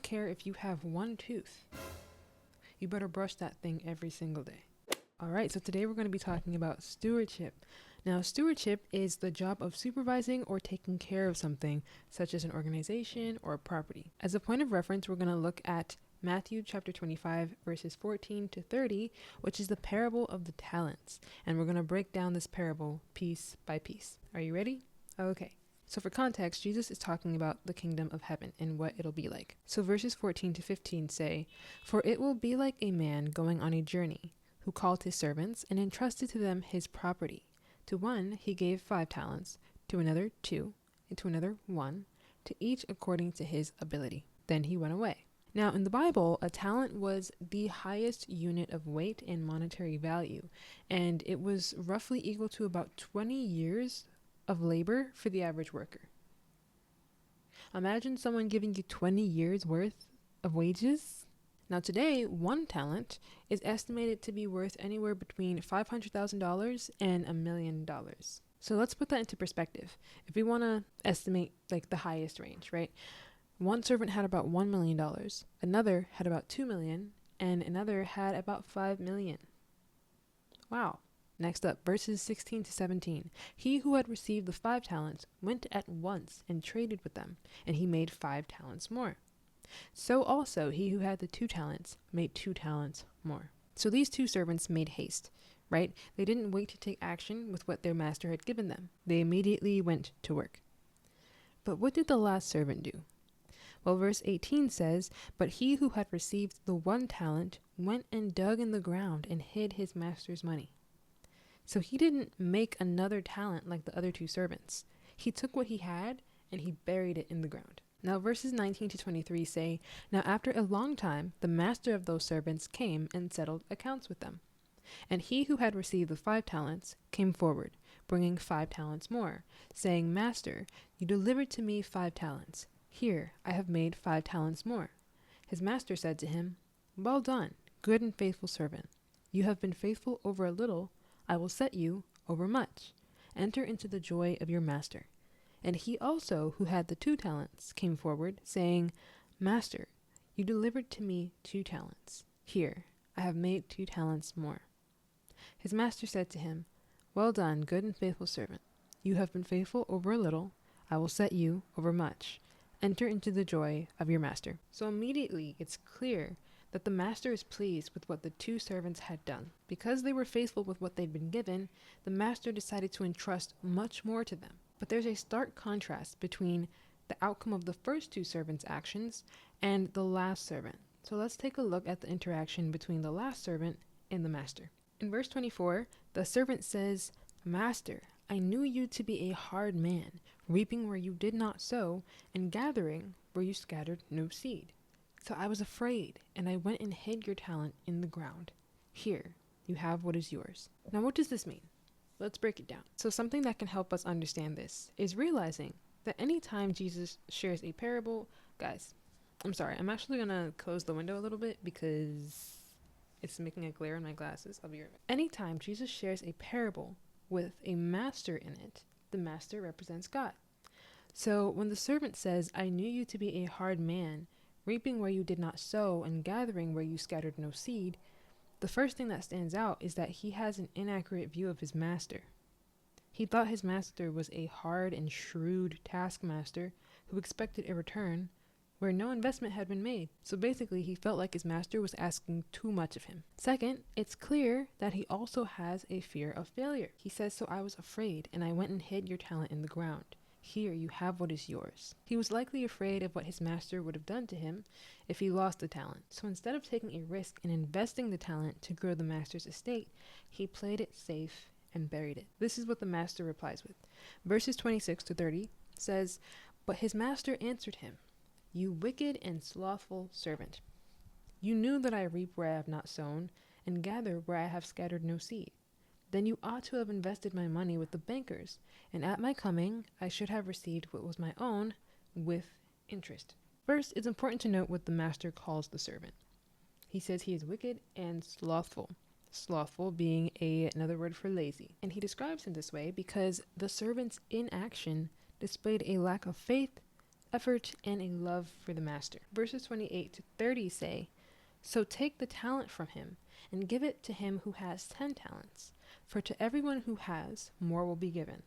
care if you have one tooth. You better brush that thing every single day. Alright, so today we're going to be talking about stewardship. Now, stewardship is the job of supervising or taking care of something, such as an organization or property. As a point of reference, we're going to look at Matthew chapter 25, verses 14 to 30, which is the parable of the talents. And we're going to break down this parable piece by piece. Are you ready? Okay. So for context, Jesus is talking about the kingdom of heaven and what it'll be like. So verses 14 to 15 say, "For it will be like a man going on a journey, who called his servants and entrusted to them his property. To one he gave 5 talents, to another 2, and to another 1, to each according to his ability. Then he went away." Now in the Bible, a talent was the highest unit of weight and monetary value, and it was roughly equal to about 20 years of labor for the average worker. Imagine someone giving you 20 years worth of wages. Now today, 1 talent is estimated to be worth anywhere between $500,000 and $1 million. So let's put that into perspective. If we want to estimate like the highest range, right? One servant had about $1 million, another had about $2 million, and another had about $5 million. Wow. Next up, verses 16 to 17. "He who had received the 5 talents went at once and traded with them, and he made 5 talents more. So also he who had the 2 talents made 2 talents more." So these 2 servants made haste, right? They didn't wait to take action with what their master had given them. They immediately went to work. But what did the last servant do? Well, verse 18 says, "But he who had received the 1 talent went and dug in the ground and hid his master's money." So he didn't make another talent like the other 2 servants. He took what he had and he buried it in the ground. Now verses 19 to 23 say, "Now after a long time, the master of those servants came and settled accounts with them. And he who had received the 5 talents came forward, bringing 5 talents more, saying, 'Master, you delivered to me 5 talents. Here, I have made 5 talents more.' His master said to him, 'Well done, good and faithful servant. You have been faithful over a little. I will set you over much. Enter into the joy of your master.' And he also, who had the 2 talents, came forward, saying, 'Master, you delivered to me 2 talents. Here, I have made 2 talents more.' His master said to him, 'Well done, good and faithful servant. You have been faithful over a little. I will set you over much. Enter into the joy of your master.'" So immediately it's clear that the master is pleased with what the 2 servants had done. Because they were faithful with what they'd been given, the master decided to entrust much more to them. But there's a stark contrast between the outcome of the first 2 servants' actions and the last servant. So let's take a look at the interaction between the last servant and the master. In verse 24, the servant says, "Master, I knew you to be a hard man, reaping where you did not sow, and gathering where you scattered no seed. So I was afraid, and I went and hid your talent in the ground. Here, you have what is yours." Now, what does this mean? Let's break it down. So something that can help us understand this is realizing that anytime Jesus shares a parable, guys, I'm sorry, I'm actually going to close the window a little bit because it's making a glare in my glasses. I'll be right back. Anytime Jesus shares a parable with a master in it, the master represents God. So when the servant says, "I knew you to be a hard man, reaping where you did not sow and gathering where you scattered no seed," the first thing that stands out is that he has an inaccurate view of his master. He thought his master was a hard and shrewd taskmaster who expected a return where no investment had been made. So basically, he felt like his master was asking too much of him. Second, it's clear that he also has a fear of failure. He says, "So I was afraid, and I went and hid your talent in the ground. Here, you have what is yours." He was likely afraid of what his master would have done to him if he lost the talent. So instead of taking a risk and investing the talent to grow the master's estate, he played it safe and buried it. This is what the master replies with. Verses 26 to 30 says, "But his master answered him, 'You wicked and slothful servant. You knew that I reap where I have not sown, and gather where I have scattered no seed. Then you ought to have invested my money with the bankers, and at my coming I should have received what was my own with interest.'" First, it's important to note what the master calls the servant. He says he is wicked and slothful. Slothful being another word for lazy. And he describes him this way because the servant's inaction displayed a lack of faith, effort and a love for the master. Verses 28 to 30 say, "So take the talent from him and give it to him who has 10 talents. For to everyone who has, more will be given,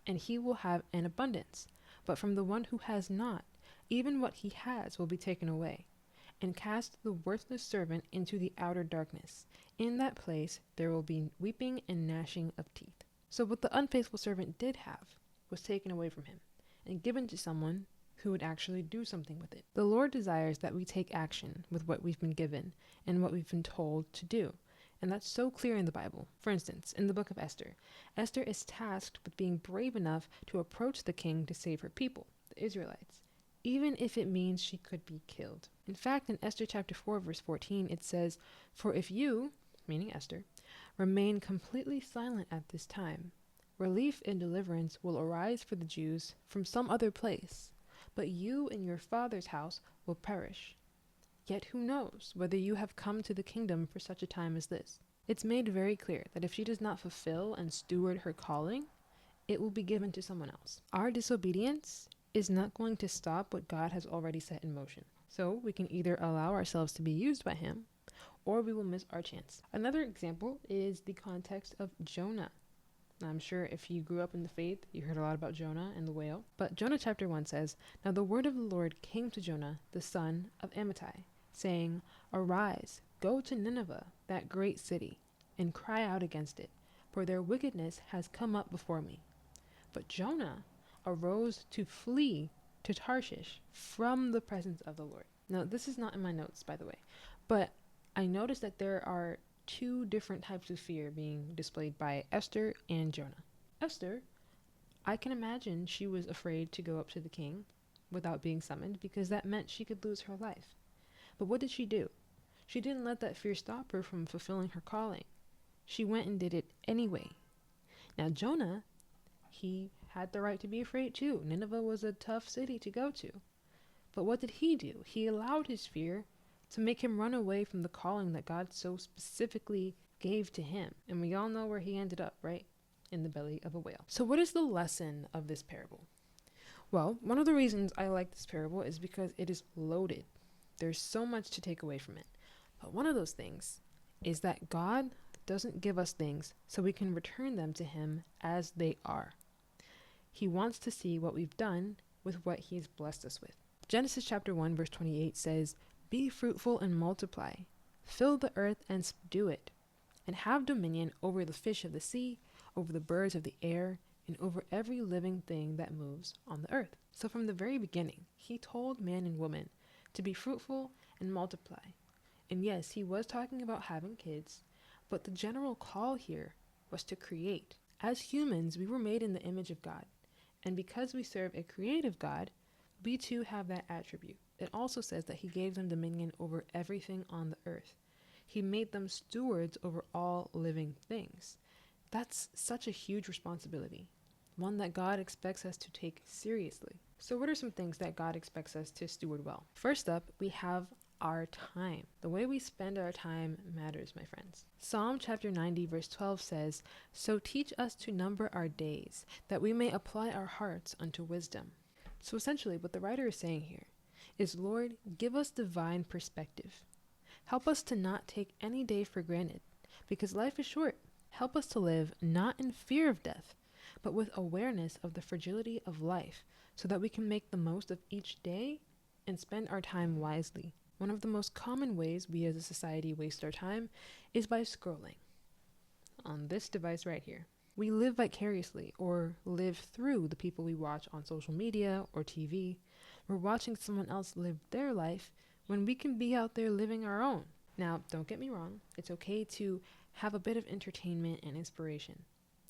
and he will have an abundance. But from the one who has not, even what he has will be taken away. And cast the worthless servant into the outer darkness. In that place there will be weeping and gnashing of teeth." So what the unfaithful servant did have was taken away from him and given to someone who would actually do something with it. The Lord desires that we take action with what we've been given and what we've been told to do. And that's so clear in the Bible. For instance, in the book of Esther, Esther is tasked with being brave enough to approach the king to save her people, the Israelites, even if it means she could be killed. In fact, in Esther chapter 4, verse 14, it says, "For if you," meaning Esther, "remain completely silent at this time, relief and deliverance will arise for the Jews from some other place, but you and your father's house will perish. Yet who knows whether you have come to the kingdom for such a time as this?" It's made very clear that if she does not fulfill and steward her calling, it will be given to someone else. Our disobedience is not going to stop what God has already set in motion. So we can either allow ourselves to be used by him, or we will miss our chance. Another example is the context of Jonah. I'm sure if you grew up in the faith, you heard a lot about Jonah and the whale. But Jonah chapter 1 says, "Now the word of the Lord came to Jonah, the son of Amittai, saying, Arise, go to Nineveh, that great city, and cry out against it, for their wickedness has come up before me." But Jonah arose to flee to Tarshish from the presence of the Lord. Now, this is not in my notes, by the way, but I noticed that there are two different types of fear being displayed by Esther and Jonah. Esther, I can imagine she was afraid to go up to the king without being summoned because that meant she could lose her life. But what did she do? She didn't let that fear stop her from fulfilling her calling. She went and did it anyway. Now Jonah, he had the right to be afraid too. Nineveh was a tough city to go to. But what did he do? He allowed his fear to make him run away from the calling that God so specifically gave to him. And we all know where he ended up, right? In the belly of a whale. So what is the lesson of this parable? Well, one of the reasons I like this parable is because it is loaded. There's so much to take away from it. But one of those things is that God doesn't give us things so we can return them to him as they are. He wants to see what we've done with what he's blessed us with. Genesis chapter 1 verse 28 says, "Be fruitful and multiply, fill the earth and subdue it, and have dominion over the fish of the sea, over the birds of the air, and over every living thing that moves on the earth." So from the very beginning, he told man and woman to be fruitful and multiply. And yes, he was talking about having kids, but the general call here was to create. As humans, we were made in the image of God. And because we serve a creative God, we too have that attribute. It also says that he gave them dominion over everything on the earth. He made them stewards over all living things. That's such a huge responsibility, one that God expects us to take seriously. So what are some things that God expects us to steward well? First up, we have our time. The way we spend our time matters, my friends. Psalm chapter 90 verse 12 says, "So teach us to number our days, that we may apply our hearts unto wisdom." So essentially what the writer is saying here is, Lord, give us divine perspective. Help us to not take any day for granted, because life is short. Help us to live not in fear of death, but with awareness of the fragility of life, so that we can make the most of each day and spend our time wisely. One of the most common ways we as a society waste our time is by scrolling on this device right here. We live vicariously or live through the people we watch on social media or TV. We're watching someone else live their life when we can be out there living our own. Now, don't get me wrong. It's okay to have a bit of entertainment and inspiration.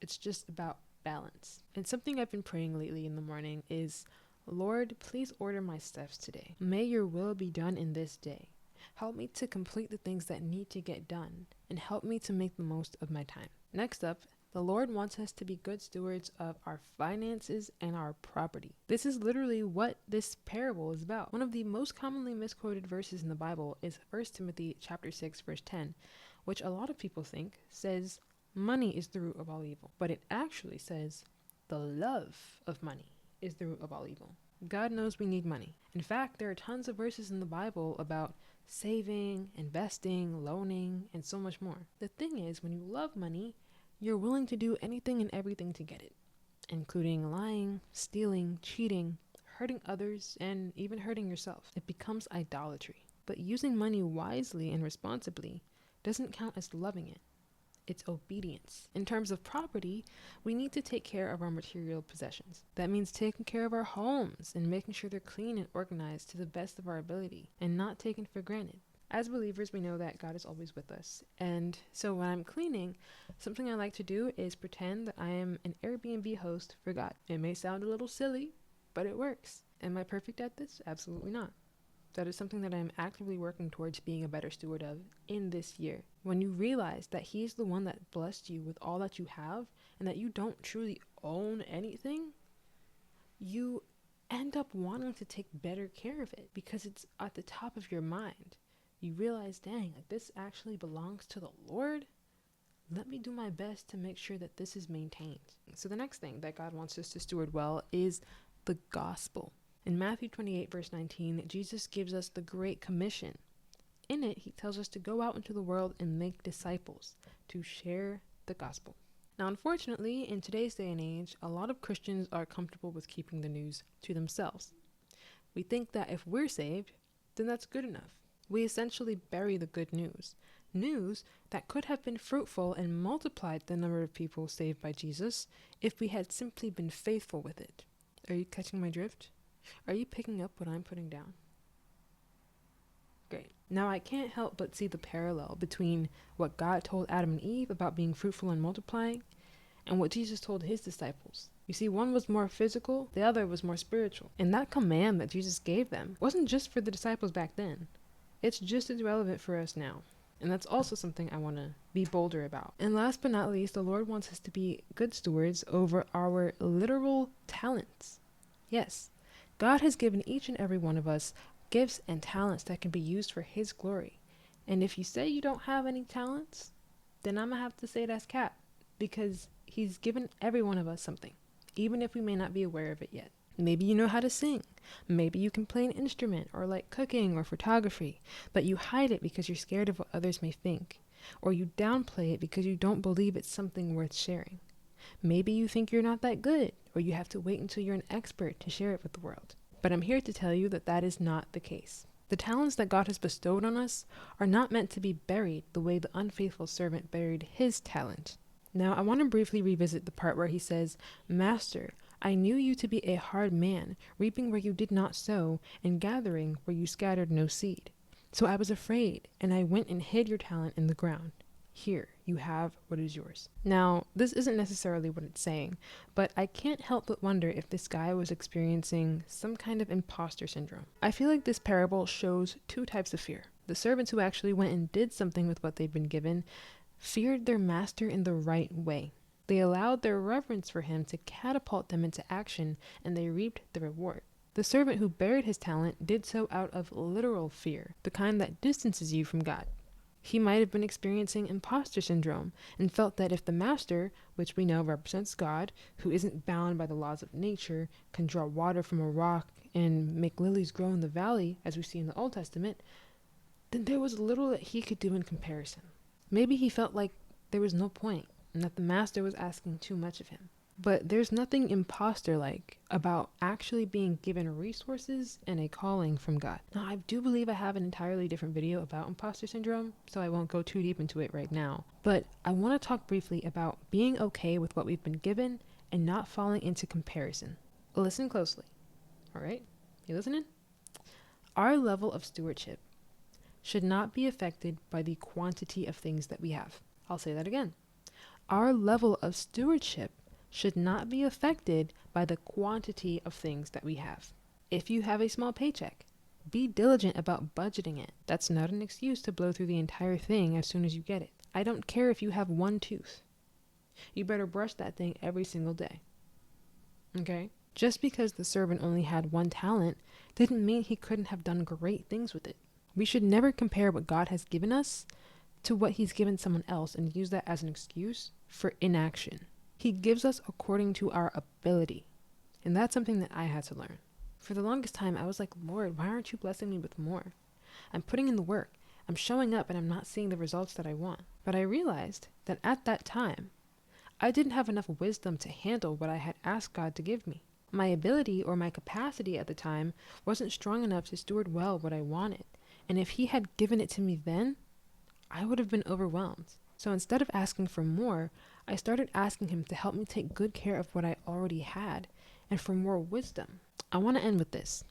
It's just about balance. And something I've been praying lately in the morning is, Lord, please order my steps today. May your will be done in this day. Help me to complete the things that need to get done, and help me to make the most of my time. Next up, the Lord wants us to be good stewards of our finances and our property. This is literally what this parable is about. One of the most commonly misquoted verses in the Bible is 1 Timothy chapter 6 verse 10, which a lot of people think says money is the root of all evil. But it actually says the love of money is the root of all evil. God knows we need money. In fact, there are tons of verses in the Bible about saving, investing, loaning, and so much more. The thing is, when you love money, you're willing to do anything and everything to get it, including lying, stealing, cheating, hurting others, and even hurting yourself. It becomes idolatry. But using money wisely and responsibly doesn't count as loving it. It's obedience. In terms of property, we need to take care of our material possessions. That means taking care of our homes and making sure they're clean and organized to the best of our ability and not taken for granted. As believers, we know that God is always with us. And so when I'm cleaning, something I like to do is pretend that I am an Airbnb host for God. It may sound a little silly, but it works. Am I perfect at this? Absolutely not. That is something that I am actively working towards being a better steward of in this year. When you realize that He is the one that blessed you with all that you have and that you don't truly own anything, you end up wanting to take better care of it because it's at the top of your mind. You realize, dang, like this actually belongs to the Lord. Let me do my best to make sure that this is maintained. So the next thing that God wants us to steward well is the gospel. In Matthew 28, verse 19, Jesus gives us the Great Commission. In it, He tells us to go out into the world and make disciples, to share the gospel. Now, unfortunately, in today's day and age, a lot of Christians are comfortable with keeping the news to themselves. We think that if we're saved, then that's good enough. We essentially bury the good news. News that could have been fruitful and multiplied the number of people saved by Jesus if we had simply been faithful with it. Are you catching my drift? Are you picking up what I'm putting down? Great. Now I can't help but see the parallel between what God told Adam and Eve about being fruitful and multiplying and what Jesus told His disciples. You see, one was more physical, the other was more spiritual. And that command that Jesus gave them wasn't just for the disciples back then. It's just as relevant for us now. And that's also something I want to be bolder about. And last but not least, the Lord wants us to be good stewards over our literal talents. Yes, God has given each and every one of us gifts and talents that can be used for His glory. And if you say you don't have any talents, then I'm going to have to say that's cap, because He's given every one of us something, even if we may not be aware of it yet. Maybe you know how to sing. Maybe you can play an instrument or like cooking or photography, but you hide it because you're scared of what others may think, or you downplay it because you don't believe it's something worth sharing. Maybe you think you're not that good, or you have to wait until you're an expert to share it with the world. But I'm here to tell you that that is not the case. The talents that God has bestowed on us are not meant to be buried the way the unfaithful servant buried his talent. Now, I want to briefly revisit the part where He says, "Master, I knew you to be a hard man, reaping where you did not sow, and gathering where you scattered no seed. So I was afraid, and I went and hid your talent in the ground. Here, you have what is yours." Now, this isn't necessarily what it's saying, but I can't help but wonder if this guy was experiencing some kind of imposter syndrome. I feel like this parable shows two types of fear. The servants who actually went and did something with what they've been given feared their master in the right way. They allowed their reverence for him to catapult them into action, and they reaped the reward. The servant who buried his talent did so out of literal fear, the kind that distances you from God. He might have been experiencing imposter syndrome and felt that if the master, which we know represents God, who isn't bound by the laws of nature, can draw water from a rock and make lilies grow in the valley, as we see in the Old Testament, then there was little that he could do in comparison. Maybe he felt like there was no point and that the master was asking too much of him. But there's nothing imposter-like about actually being given resources and a calling from God. Now, I do believe I have an entirely different video about imposter syndrome, so I won't go too deep into it right now. But I want to talk briefly about being okay with what we've been given and not falling into comparison. Listen closely. All right? You listening? Our level of stewardship should not be affected by the quantity of things that we have. I'll say that again. Our level of stewardship should not be affected by the quantity of things that we have. If you have a small paycheck, be diligent about budgeting it. That's not an excuse to blow through the entire thing as soon as you get it. I don't care if you have one tooth. You better brush that thing every single day. Okay? Just because the servant only had one talent didn't mean he couldn't have done great things with it. We should never compare what God has given us to what He's given someone else and use that as an excuse for inaction. He gives us according to our ability. And that's something that I had to learn. For the longest time, I was like, Lord, why aren't you blessing me with more? I'm putting in the work. I'm showing up and I'm not seeing the results that I want. But I realized that at that time, I didn't have enough wisdom to handle what I had asked God to give me. My ability or my capacity at the time wasn't strong enough to steward well what I wanted. And if He had given it to me then, I would have been overwhelmed. So instead of asking for more, I started asking Him to help me take good care of what I already had and for more wisdom. I want to end with this.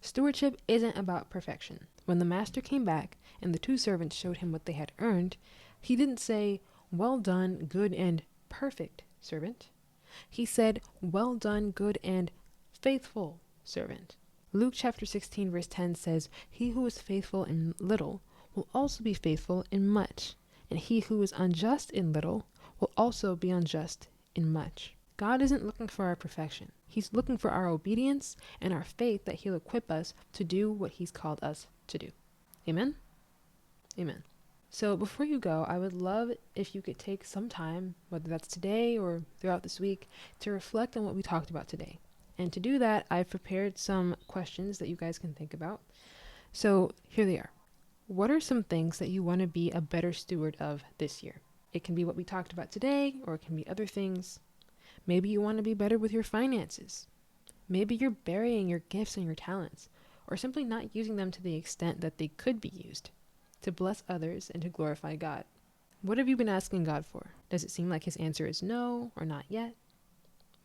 Stewardship isn't about perfection. When the master came back and the two servants showed him what they had earned, he didn't say, "Well done, good and perfect servant." He said, "Well done, good and faithful servant." Luke chapter 16 verse 10 says, "He who is faithful in little will also be faithful in much, and he who is unjust in little will also be unjust in much." God isn't looking for our perfection. He's looking for our obedience and our faith that He'll equip us to do what He's called us to do. Amen? Amen. So before you go, I would love if you could take some time, whether that's today or throughout this week, to reflect on what we talked about today. And to do that, I've prepared some questions that you guys can think about. So here they are. What are some things that you want to be a better steward of this year? It can be what we talked about today, or it can be other things. Maybe you want to be better with your finances. Maybe you're burying your gifts and your talents, or simply not using them to the extent that they could be used to bless others and to glorify God. What have you been asking God for? Does it seem like His answer is no or not yet?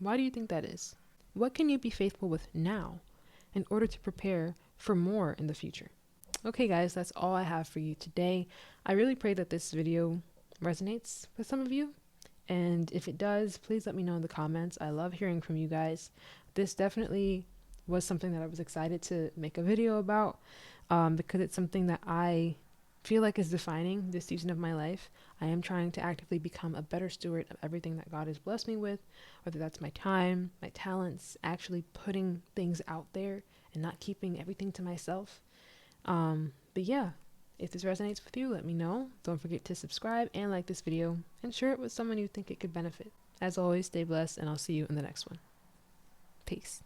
Why do you think that is? What can you be faithful with now in order to prepare for more in the future? Okay, guys, that's all I have for you today. I really pray that this video resonates with some of you. And if it does, please let me know in the comments. I love hearing from you guys. This definitely was something that I was excited to make a video about because it's something that I feel like is defining this season of my life. I am trying to actively become a better steward of everything that God has blessed me with, whether that's my time, my talents, actually putting things out there and not keeping everything to myself. But yeah. If this resonates with you, let me know. Don't forget to subscribe and like this video and share it with someone you think it could benefit. As always, stay blessed and I'll see you in the next one. Peace.